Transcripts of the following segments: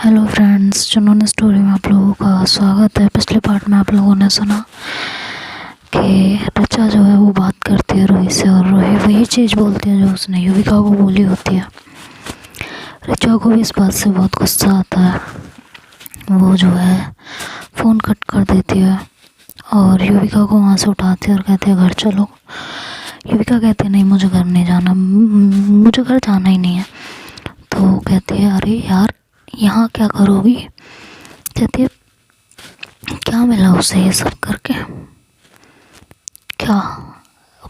Hello friends, जुनून story में आप लोगों का स्वागत है। पिछले पार्ट में आप लोगों ने सुना कि ऋचा जो है वो बात करती है रोही से, और रोही वही चीज़ बोलती है जो उसने युविका को बोली होती है। ऋचा को भी इस बात से बहुत गुस्सा आता है। वो जो है फ़ोन कट कर देती है और युविका को वहाँ से उठाती है और कहती है घर चलो। युविका कहती है नहीं, मुझे घर नहीं जाना, मुझे घर जाना ही नहीं है। तो कहती है अरे यार यहाँ क्या करोगी। कहती है क्या मिला उसे ये सब करके, क्या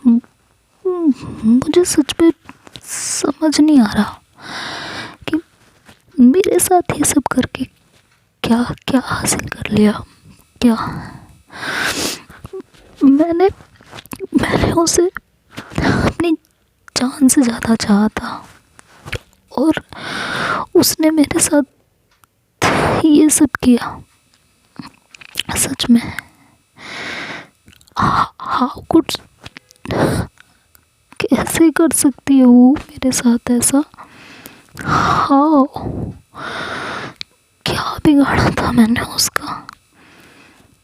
मुझे सच में समझ नहीं आ रहा कि मेरे साथ ये सब करके क्या क्या हासिल कर लिया। क्या मैंने उसे अपनी जान से ज़्यादा चाहा था और उसने मेरे साथ ये सब किया। सच में हाउ कुड, कैसे कर सकती है वो मेरे साथ ऐसा। हाउ, क्या बिगाड़ा था मैंने उसका,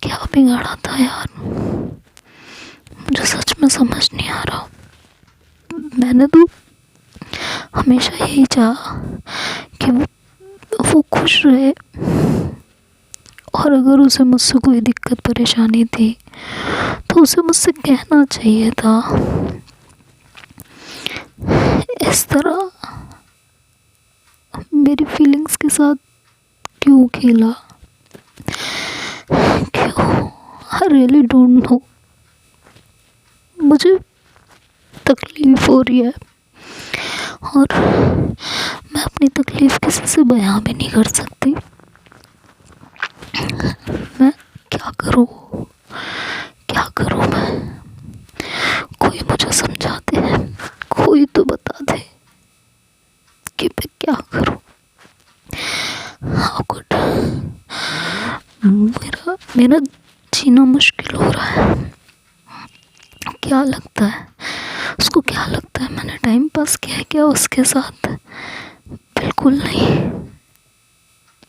क्या बिगाड़ा था यार, मुझे सच में समझ नहीं आ रहा। मैंने तो हमेशा यही चाहा कि वो खुश रहे, और अगर उसे मुझसे कोई दिक्कत परेशानी थी तो उसे मुझसे कहना चाहिए था। इस तरह मेरी फीलिंग्स के साथ क्यों खेला, क्यों, आई रियली डोंट नो। मुझे तकलीफ हो रही है और मैं अपनी तकलीफ किसी से बयां भी नहीं कर सकती। मैं क्या करूं, क्या करूं मैं। कोई मुझे समझा दे, कोई तो बता दे कि मैं क्या करूं। हाउ कुड, मेरा जीना मुश्किल हो रहा है। क्या लगता है उसको, क्या लगता है मैंने टाइम पास किया है क्या उसके साथ? बिल्कुल नहीं,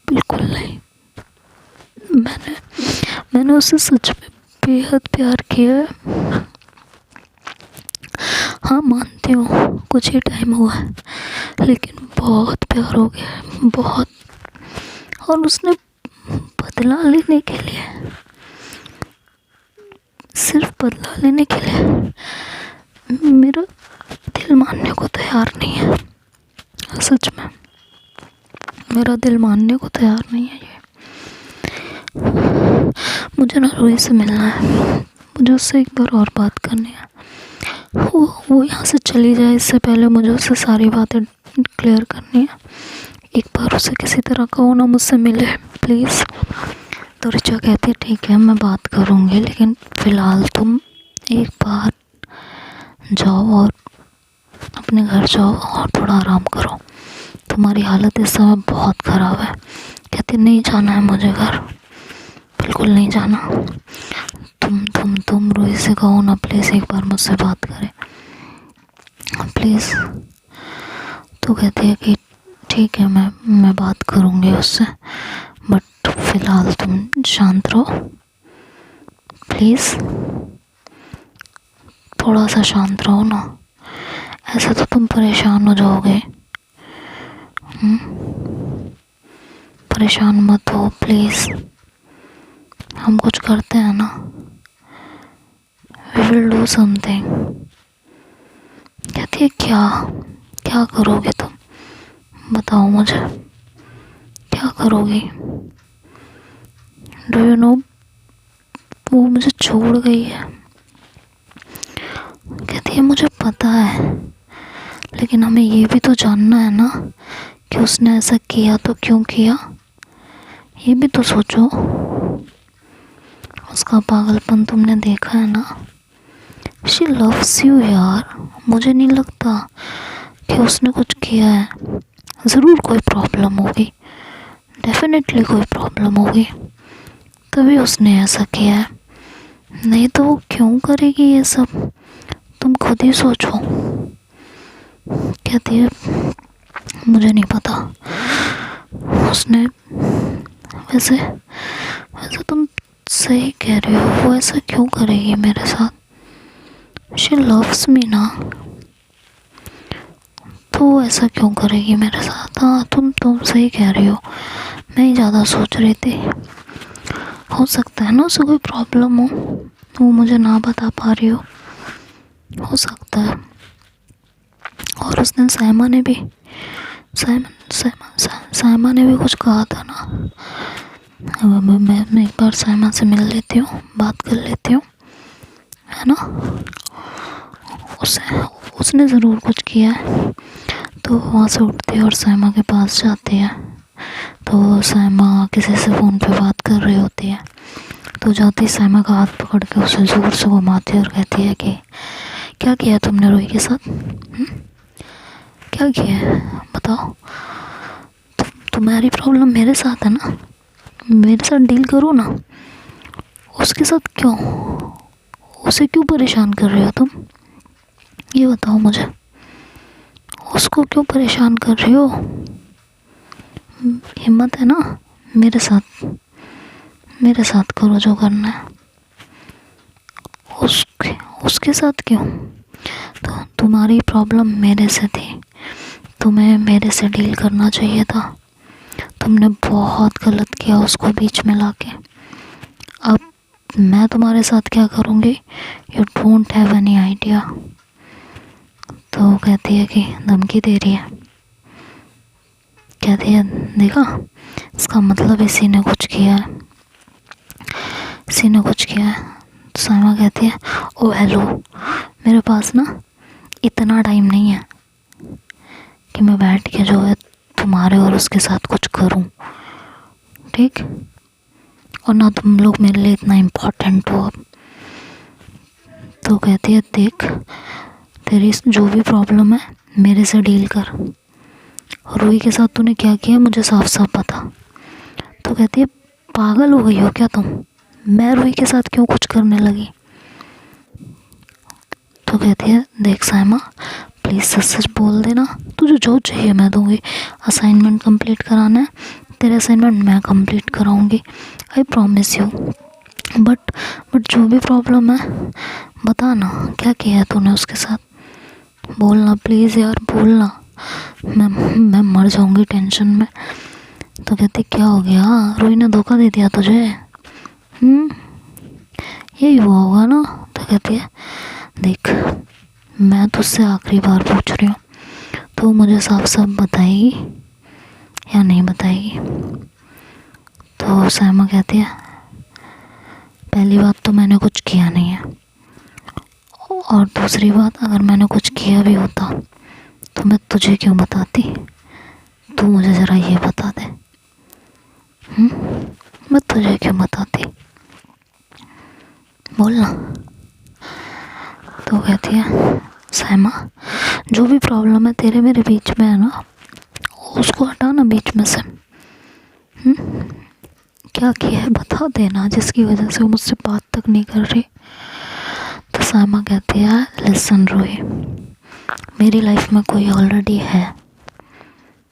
बिल्कुल नहीं। मैंने उसे सच में बेहद प्यार किया है। हाँ मानती हूँ कुछ ही टाइम हुआ है, लेकिन बहुत प्यार हो गया है, बहुत। और उसने बदला लेने के लिए, सिर्फ बदला लेने के लिए मेरा दिल मानने को तैयार नहीं है। सच में मेरा दिल मानने को तैयार नहीं है। ये मुझे ना रोही से मिलना है, मुझे उससे एक बार और बात करनी है। वो यहाँ से चली जाए इससे पहले मुझे उससे सारी बातें क्लियर करनी है। एक बार उसे किसी तरह कहो ना मुझसे मिले प्लीज़। तो ऋचा कहती है ठीक है मैं बात करूँगी, लेकिन फ़िलहाल तुम एक बार जाओ और अपने घर जाओ और थोड़ा आराम करो, तुम्हारी हालत इस समय बहुत ख़राब है। कहती नहीं जाना है मुझे घर, बिल्कुल नहीं जाना। तुम रोही से कहो ना प्लीज़ एक बार मुझसे बात करे प्लीज़। तो कहती है कि ठीक है मैं बात करूँगी उससे, बट फ़िलहाल तुम शांत रहो प्लीज़, थोड़ा सा शांत रहो ना, ऐसे तो तुम परेशान हो जाओगे। परेशान मत हो प्लीज़, हम कुछ करते हैं ना, वी विल डू समथिंग। कहती है क्या क्या करोगे तुम, बताओ मुझे क्या करोगी। डू यू नो वो मुझे छोड़ गई है। कहती है मुझे पता है, लेकिन हमें ये भी तो जानना है ना कि उसने ऐसा किया तो क्यों किया। ये भी तो सोचो, उसका पागलपन तुमने देखा है ना। शी लव्स यू यार। मुझे नहीं लगता कि उसने कुछ किया है, ज़रूर कोई प्रॉब्लम होगी, डेफिनेटली कोई प्रॉब्लम होगी, तभी उसने ऐसा किया है, नहीं तो वो क्यों करेगी ये सब, तुम खुद ही सोचो। कहती है मुझे नहीं पता, उसने वैसे वैसे तुम सही कह रही हो, वो ऐसा क्यों करेगी मेरे साथ? शी लव्स मी ना, तो वो ऐसा क्यों करेगी मेरे साथ? हाँ तुम सही कह रही हो, मैं ही ज़्यादा सोच रही थी। हो सकता है ना उसे कोई प्रॉब्लम हो, वो मुझे ना बता पा रही हो सकता है। और उस दिन साइमा ने भी साइमा ने भी कुछ कहा था ना। अब मैं एक बार साइमा से मिल लेती हूँ, बात कर लेती हूँ, है ना। उसने ज़रूर कुछ किया है। तो वहाँ से उठती है और साइमा के पास जाती है। तो साइमा किसी से फ़ोन पे बात कर रही होती है। तो जाती साइमा का हाथ पकड़ के उसे ज़ोर से घुमाती है और कहती है कि क्या किया तुमने रोही के साथ? क्या किया है बताओ? तुम्हारी प्रॉब्लम मेरे साथ है ना, मेरे साथ डील करो ना। उसके साथ क्यों, उसे क्यों परेशान कर रहे हो तुम? ये बताओ मुझे, उसको क्यों परेशान कर रही हो? हिम्मत है ना मेरे साथ करो जो करना है। उसके साथ क्यों? तो तुम्हारी प्रॉब्लम मेरे से थी, तुम्हें मेरे से डील करना चाहिए था। तुमने बहुत गलत किया उसको बीच में लाके। अब मैं तुम्हारे साथ क्या करूँगी, you don't have any idea. तो कहती है कि धमकी दे रही है। कहती है देखा, इसका मतलब इसी ने कुछ किया है, इसी ने कुछ किया है। साइमा कहती है ओ हेलो, मेरे पास ना इतना टाइम नहीं है कि मैं बैठ के जो है तुम्हारे और उसके साथ कुछ करूं, ठीक? और ना तुम लोग मेरे लिए इतना इम्पोर्टेंट हो अब। तो कहती है देख, तेरी जो भी प्रॉब्लम है मेरे से डील कर। और रूही के साथ तूने क्या किया मुझे साफ साफ पता। तो कहती है पागल हो गई हो क्या तुम, मैं रूही के साथ क्यों कुछ करने लगी? तो कहती है देख साइमा, प्लीज़ सच सच बोल देना, तुझे जो चाहिए मैं दूंगी। असाइनमेंट कंप्लीट कराना है, तेरा असाइनमेंट मैं कंप्लीट कराऊंगी, आई प्रॉमिस यू। बट जो भी प्रॉब्लम है बता ना, क्या किया है तूने उसके साथ? बोलना प्लीज़ यार, बोलना, मैं मर जाऊंगी टेंशन में। तो कहती क्या हो गया, रूही ने धोखा दे दिया तुझे? यही हुआ होगा ना। तो कहती है देख, मैं तुझसे आखिरी बार पूछ रही हूँ, तो मुझे साफ साफ बताएगी या नहीं बताएगी? तो साइमा कहती है पहली बात तो मैंने कुछ किया नहीं है, और दूसरी बात अगर मैंने कुछ किया भी होता तो मैं तुझे क्यों बताती? तू मुझे ज़रा ये बता दे, मैं तुझे क्यों बताती? बोलना। तो कहती है साइमा, जो भी प्रॉब्लम है तेरे मेरे बीच में है ना, उसको हटाना बीच में से। क्या किया है बता देना, जिसकी वजह से वो मुझसे बात तक नहीं कर रही। तो साइमा कहती है लिसन रूही, मेरी लाइफ में कोई ऑलरेडी है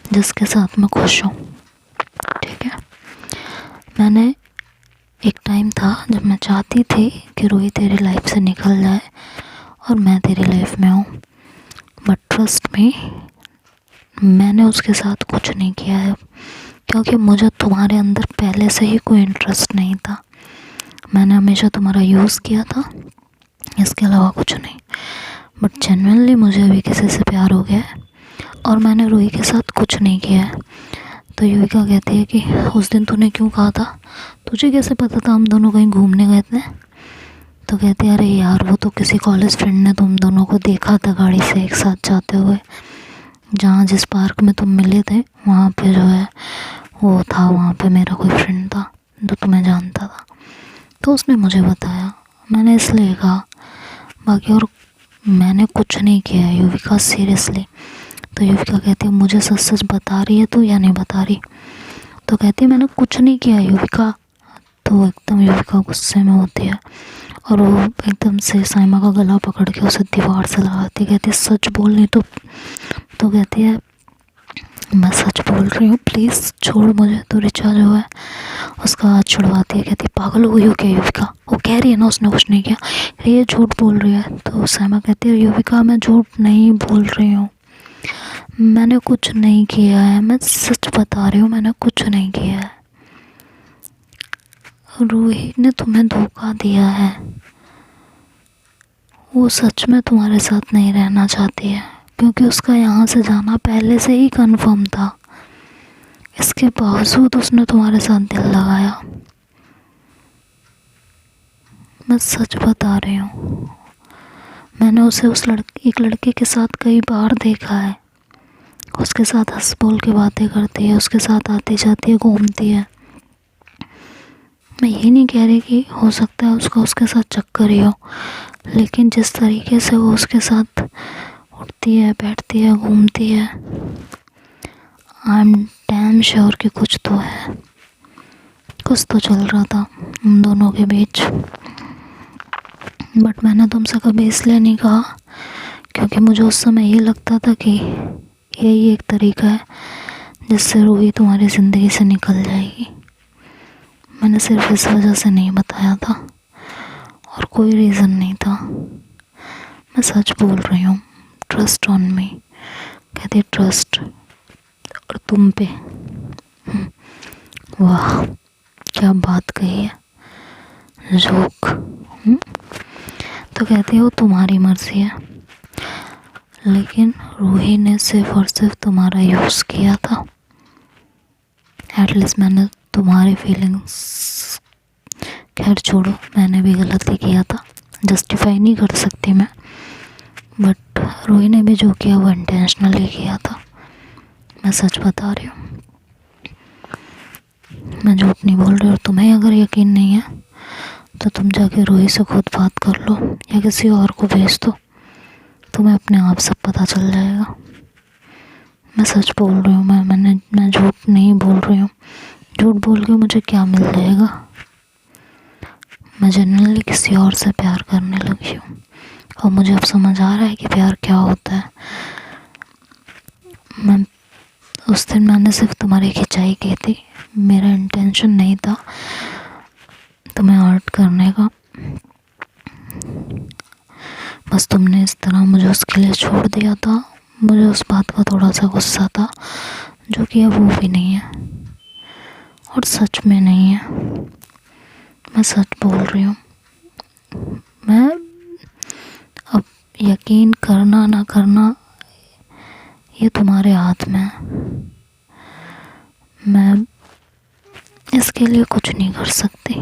जिसके साथ मैं खुश हूँ, ठीक है? मैंने एक टाइम था जब मैं चाहती थी कि रूही तेरी लाइफ से निकल जाए और मैं तेरी लाइफ में हूँ, बट ट्रस्ट में मैंने उसके साथ कुछ नहीं किया है, क्योंकि मुझे तुम्हारे अंदर पहले से ही कोई इंटरेस्ट नहीं था। मैंने हमेशा तुम्हारा यूज़ किया था, इसके अलावा कुछ नहीं। बट जेन्युइनली मुझे अभी किसी से प्यार हो गया है और मैंने रूही के साथ कुछ नहीं किया है। तो युविका कहती है कि उस दिन तूने क्यों कहा था, तुझे कैसे पता था हम दोनों कहीं घूमने गए थे? तो कहती है अरे यार, वो तो किसी कॉलेज फ्रेंड ने तुम दोनों को देखा था गाड़ी से एक साथ जाते हुए, जहाँ जिस पार्क में तुम मिले थे वहाँ पे जो है वो था, वहाँ पे मेरा कोई फ्रेंड था जो तुम्हें जानता था, तो उसने मुझे बताया, मैंने इसलिए कहा, बाकी और मैंने कुछ नहीं किया है युविका, सीरियसली। तो युविका कहती है मुझे सच सच बता रही है तू या नहीं बता रही? तो कहती है मैंने कुछ नहीं किया युविका। तो एकदम युविका गुस्से में होती है और वो एकदम से साइमा का गला पकड़ के उसे दीवार से लगाती, कहती है सच बोल नहीं तो कहती है मैं सच बोल रही हूँ, प्लीज़ छोड़ मुझे। तो ऋचा जो है उसका हाथ छुड़वाती है, कहती पागल हो गई हो क्या युविका? वो कह रही है ना उसने कुछ नहीं किया, ये झूठ बोल रही है। तो सैमा कहती है युविका मैं झूठ नहीं बोल रही हूँ, मैंने कुछ नहीं किया है, मैं सच बता रही हूँ, मैंने कुछ नहीं किया है। रूही ने तुम्हें धोखा दिया है, वो सच में तुम्हारे साथ नहीं रहना चाहती है, क्योंकि उसका यहाँ से जाना पहले से ही कंफर्म था। इसके बावजूद उसने तुम्हारे साथ दिल लगाया। मैं सच बता रही हूँ, मैंने उसे एक लड़के के साथ कई बार देखा है। उसके साथ हंस बोल के बातें करती है, उसके साथ आती जाती है, घूमती है। मैं ये नहीं कह रही कि हो सकता है उसके साथ चक्कर ही हो, लेकिन जिस तरीके से वो उसके साथ उठती है, बैठती है, घूमती है, आई एम डैम श्योर कि कुछ तो है, कुछ तो चल रहा था उन दोनों के बीच। बट मैंने तुमसे कभी इसलिए नहीं कहा क्योंकि मुझे उस समय ये लगता था कि यही एक तरीका है जिससे रूही तुम्हारी ज़िंदगी से निकल जाएगी। मैंने सिर्फ इस वजह से नहीं बताया था और कोई रीज़न नहीं था। मैं सच बोल रही हूँ, ट्रस्ट ऑन मी। कहती ट्रस्ट और तुम पे। वाह क्या बात कही है, जोक। तो कहती हो तुम्हारी मर्जी है, लेकिन रूही ने सिर्फ और सिर्फ तुम्हारा यूज़ किया था। एटलीस्ट मैंने तुम्हारी फीलिंग्स, खैर छोड़ो, मैंने भी गलती किया था, जस्टिफाई नहीं कर सकती मैं, बट रूही ने भी जो किया वो इंटेंशनली किया था। मैं सच बता रही हूँ, मैं झूठ नहीं बोल रही। और तुम्हें अगर यकीन नहीं है तो तुम जाके रूही से खुद बात कर लो या किसी और को भेज दो, तुम्हें अपने आप सब पता चल जाएगा। मैं सच बोल रही हूँ, मैं झूठ नहीं बोल रही हूँ। झूठ बोल के मुझे क्या मिल जाएगा? मैं जनरली किसी और से प्यार करने लगी हूँ और मुझे अब समझ आ रहा है कि प्यार क्या होता है। उस दिन मैंने सिर्फ तुम्हारी खिंचाई की थी, मेरा इंटेंशन नहीं था तुम्हें हर्ट करने का। बस तुमने इस तरह मुझे उसके लिए छोड़ दिया था। मुझे उस बात का थोड़ा सा गुस्सा था, जो कि अब वो भी नहीं है और सच में नहीं है। मैं सच बोल रही हूँ। मैं अब यकीन करना ना करना ये तुम्हारे हाथ में है। मैं इसके लिए कुछ नहीं कर सकती,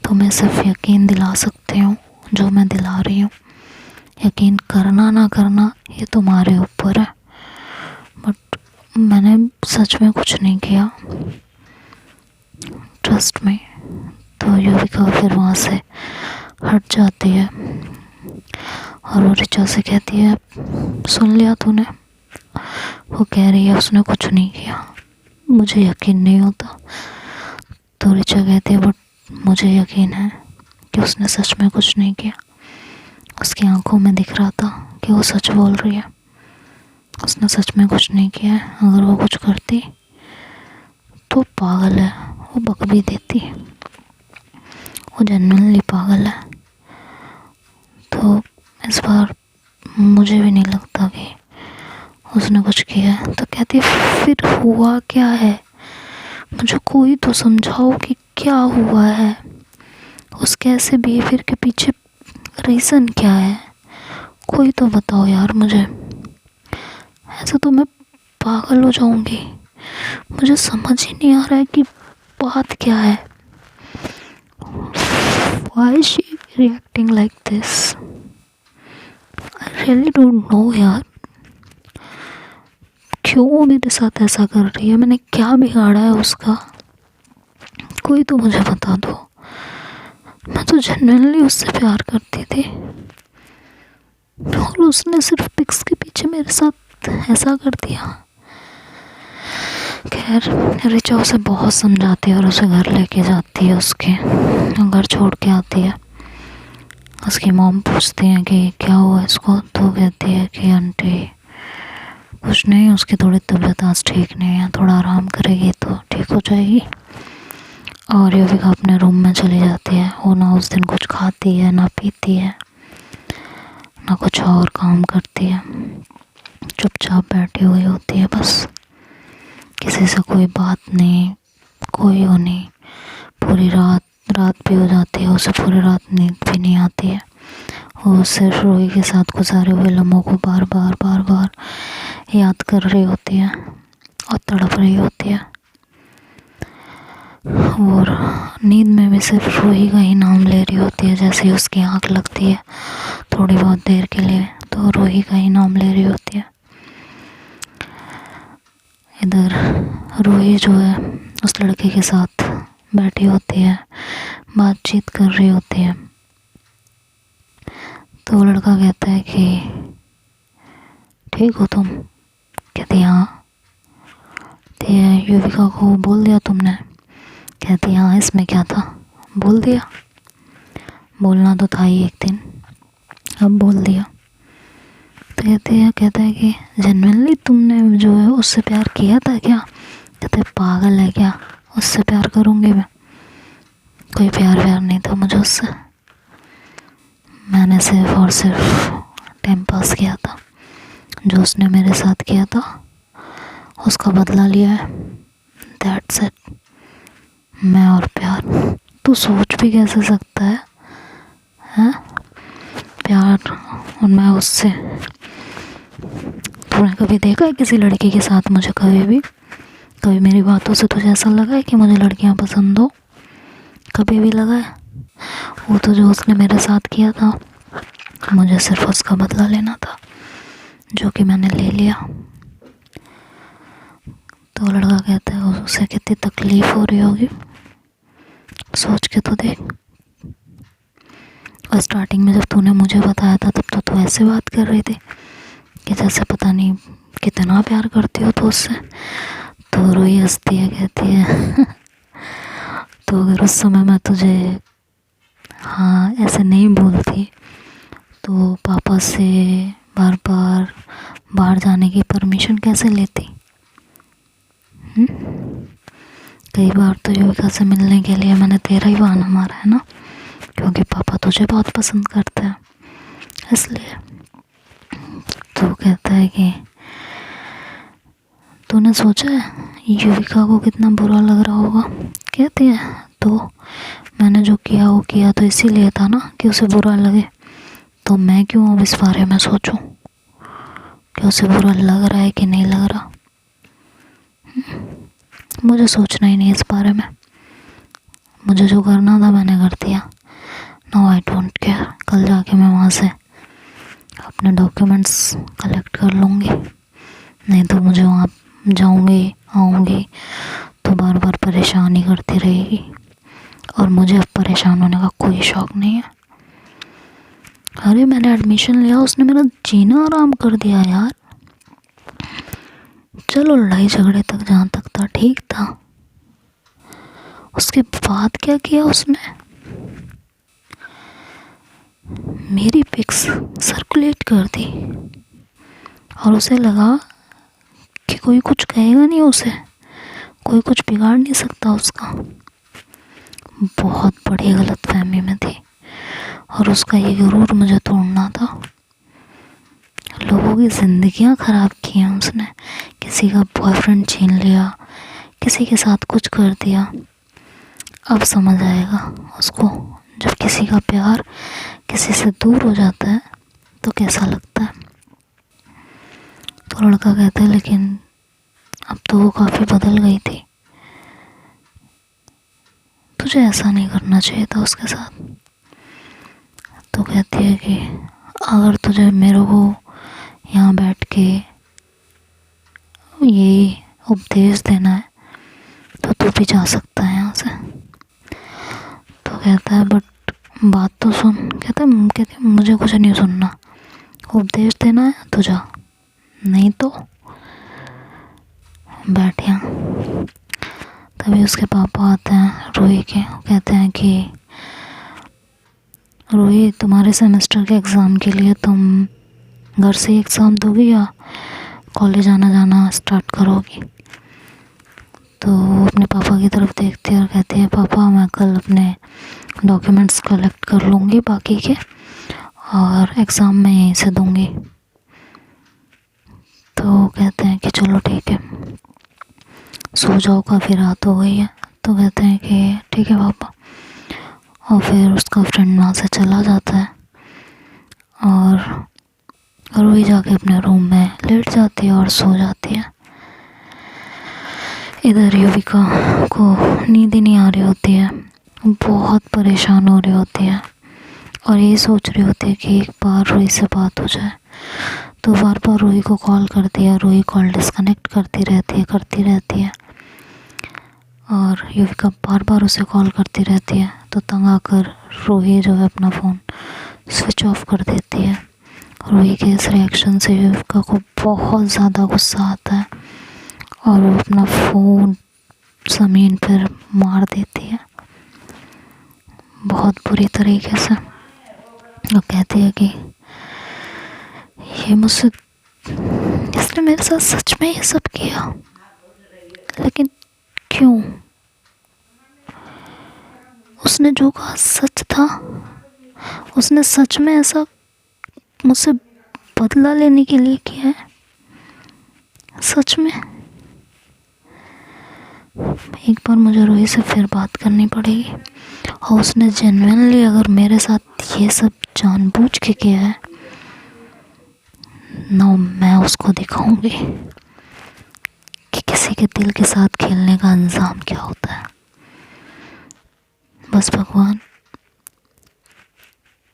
तुम्हें सिर्फ यकीन दिला सकती हूँ जो मैं दिला रही हूँ। यकीन करना ना करना ये तुम्हारे ऊपर है, बट मैंने सच में कुछ नहीं किया, ट्रस्ट में। तो युविका फिर वहाँ से हट जाती है और वो ऋचा से कहती है सुन लिया तूने? वो कह रही है उसने कुछ नहीं किया, मुझे यकीन नहीं होता। तो ऋचा कहती है बट मुझे यकीन है कि उसने सच में कुछ नहीं किया। उसकी आंखों में दिख रहा था कि वो सच बोल रही है, उसने सच में कुछ नहीं किया है। अगर वो कुछ करती तो पागल है, वो बक भी देती, वो जेन्युइनली पागल है। तो इस बार मुझे भी नहीं लगता कि उसने कुछ किया है। तो कहती फिर हुआ क्या है, मुझे कोई तो समझाओ कि क्या हुआ है, उसके ऐसे बिहेवियर के पीछे रीज़न क्या है, कोई तो बताओ यार मुझे। ऐसे तो मैं पागल हो जाऊंगी, मुझे समझ ही नहीं आ रहा है कि बात क्या है। Why is she reacting like this? I really don't know यार, क्यों वो मेरे साथ ऐसा कर रही है? मैंने क्या बिगाड़ा है उसका? कोई तो मुझे बता दो। मैं तो जेन्युइनली उससे प्यार करती थी और उसने सिर्फ पिक्स के पीछे मेरे साथ ऐसा कर दिया। खैर ऋचा उसे बहुत समझाती है और उसे घर लेके जाती है, उसके घर छोड़ के आती है। उसकी मॉम पूछती है कि क्या हुआ इसको, तो कहती है कि आंटी कुछ नहीं, उसकी थोड़ी तबीयत आज ठीक नहीं है, थोड़ा आराम करेगी तो ठीक हो जाएगी। और युविका अपने रूम में चली जाती है। वो ना उस दिन कुछ खाती है, ना पीती है, ना कुछ और काम करती है, चुपचाप बैठी हुई होती है बस। किसी से कोई बात नहीं, कोई वो नहीं। पूरी रात भी हो जाती है, उसे पूरी रात नींद भी नहीं आती है। वो सिर्फ रोही के साथ गुजारे हुए लम्हों को बार बार याद कर रही होती है और तड़प रही होती है। और नींद में भी सिर्फ रोही का ही नाम ले रही होती है। जैसे ही उसकी आँख लगती है थोड़ी बहुत देर के लिए, तो रोही का ही नाम ले रही होती है। इधर रोही जो है उस लड़के के साथ बैठी होती है, बातचीत कर रही होती है। तो वो लड़का कहता है कि ठीक हो तुम? कहती हाँ। तो युविका को बोल दिया तुमने? कहती हाँ, इसमें क्या था, बोल दिया। बोलना तो था ही एक दिन, अब बोल दिया। तो कहता है कि जेन्युइनली तुमने जो है उससे प्यार किया था क्या? कहते है पागल है क्या, उससे प्यार करूँगी मैं? कोई प्यार नहीं था मुझे उससे। मैंने सिर्फ और सिर्फ टाइम पास किया था। जो उसने मेरे साथ किया था उसका बदला लिया है, दैट्स इट। मैं और प्यार, तू सोच भी कैसे सकता है, हैं? प्यार और मैं उससे। तूने कभी देखा है किसी लड़की के साथ मुझे? कभी मेरी बातों से तुझे ऐसा लगा है कि मुझे लड़कियां पसंद हो? कभी भी लगा है? वो तो जो उसने मेरे साथ किया था, मुझे सिर्फ उसका बदला लेना था, जो कि मैंने ले लिया। तो लड़का कहता है उसे कितनी तकलीफ हो रही होगी, सोच के तो देख। और स्टार्टिंग में जब तूने मुझे बताया था तब तो तू ऐसे बात कर रही थी कि जैसे पता नहीं कितना प्यार करती हो तो उससे। तो रोई हंसती है, कहती है तो अगर उस समय मैं तुझे हाँ ऐसे नहीं बोलती तो पापा से बार बाहर जाने की परमिशन कैसे लेती? कई बार तो युविका से मिलने के लिए मैंने तेरा ही बहाना मारा है ना, क्योंकि पापा तुझे बहुत पसंद करते हैं इसलिए। तो कहता है कि तूने सोचा है युविका को कितना बुरा लग रहा होगा? कहती है तो मैंने जो किया वो किया तो इसीलिए था ना कि उसे बुरा लगे। तो मैं क्यों अब इस बारे में सोचूं कि उसे बुरा लग रहा है कि नहीं लग रहा? मुझे सोचना ही नहीं इस बारे में। मुझे जो करना था मैंने कर दिया। No I don't care. कल जाके मैं वहाँ से अपने डॉक्यूमेंट्स कलेक्ट कर लूँगी, नहीं तो मुझे वहाँ जाऊँगी आऊँगी तो बार बार परेशान ही करती रहेगी। और मुझे अब परेशान होने का कोई शौक़ नहीं है। अरे मैंने एडमिशन लिया, उसने मेरा जीना आराम कर दिया यार। चलो लड़ाई झगड़े तक जहाँ तक था ठीक था, उसके बाद क्या किया उसने? मेरी पिक्स सर्कुलेट कर दी और उसे लगा कि कोई कुछ कहेगा नहीं उसे, कोई कुछ बिगाड़ नहीं सकता उसका। बहुत बड़ी गलतफहमी में थी और उसका ये गुरूर मुझे तोड़ना था। लोगों की ज़िंदगियां ख़राब की हैं उसने। किसी का बॉयफ्रेंड छीन लिया, किसी के साथ कुछ कर दिया। अब समझ आएगा उसको जब किसी का प्यार किसी से दूर हो जाता है तो कैसा लगता है। तो लड़का कहता है लेकिन अब तो वो काफ़ी बदल गई थी, तुझे ऐसा नहीं करना चाहिए था उसके साथ। तो कहती है कि अगर तुझे मेरे को यहाँ बैठ के यही उपदेश देना है तो तू भी जा सकता है यहाँ से। तो कहता है बट बात तो सुन। कहता है मुझे कुछ नहीं सुनना, उपदेश देना है तो जा, नहीं तो बैठ यहाँ। तभी उसके पापा आते हैं रोही के, कहते हैं कि रोही तुम्हारे सेमेस्टर के एग्ज़ाम के लिए तुम घर से एग्ज़ाम दोगी या कॉलेज आना जाना स्टार्ट करोगी? तो वो अपने पापा की तरफ देखती है और कहती है पापा मैं कल अपने डॉक्यूमेंट्स कलेक्ट कर लूँगी बाकी के, और एग्ज़ाम में यहीं से दूँगी। तो कहते हैं कि चलो ठीक है, सो जाओ, काफ़ी रात हो गई है। तो कहते हैं कि ठीक है पापा। और फिर उसका फ्रेंड वहाँ से चला जाता है और रूही जाके अपने रूम में लेट जाती है और सो जाती है। इधर युविका को नींद ही नहीं आ रही होती है, बहुत परेशान हो रही होती है और ये सोच रही होती है कि एक बार रूही से बात हो जाए। तो बार बार रूही को कॉल करती है, रूही कॉल डिस्कनेक्ट करती रहती है और युविका बार बार उसे कॉल करती रहती है। तो तंग आकर रूही जो है अपना फ़ोन स्विच ऑफ कर देती है। रूही के इस रिएक्शन से युविका को बहुत ज़्यादा गुस्सा आता है और वो अपना फ़ोन ज़मीन पर मार देती है बहुत बुरी तरीके से। वो कहती है कि ये मुझसे, इसने मेरे साथ सच में ये सब किया, लेकिन क्यों? उसने जो कहा सच था, उसने सच में ऐसा मुझसे बदला लेने के लिए किया है? सच में? एक बार मुझे रूही से फिर बात करनी पड़ेगी और उसने जेन्युइनली अगर मेरे साथ ये सब जानबूझ के किया है ना, मैं उसको दिखाऊंगी कि किसी के दिल के साथ खेलने का अंजाम क्या होता है। बस भगवान,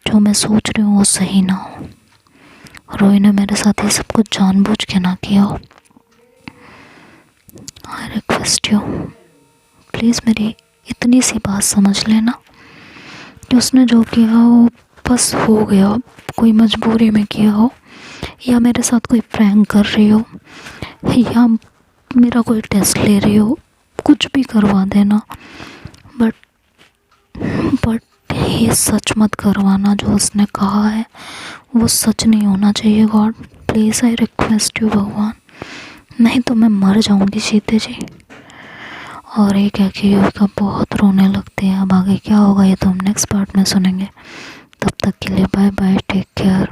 जो मैं सोच रही हूँ वो सही ना हो, रूही ने मेरे साथ ये सब कुछ जानबूझ के ना किया हो। आई रिक्वेस्ट यू, प्लीज़ मेरी इतनी सी बात समझ लेना कि उसने जो किया वो बस हो गया, कोई मजबूरी में किया हो या मेरे साथ कोई प्रैंक कर रही हो या मेरा कोई टेस्ट ले रही हो, कुछ भी करवा देना, बट ये सच मत करवाना। जो उसने कहा है वो सच नहीं होना चाहिए। God please, I request you भगवान, नहीं तो मैं मर जाऊंगी सीते जी। और एक है कि युविका बहुत रोने लगती है। अब आगे क्या होगा ये तो हम नेक्स्ट पार्ट में सुनेंगे। तब तक के लिए बाय बाय, टेक केयर।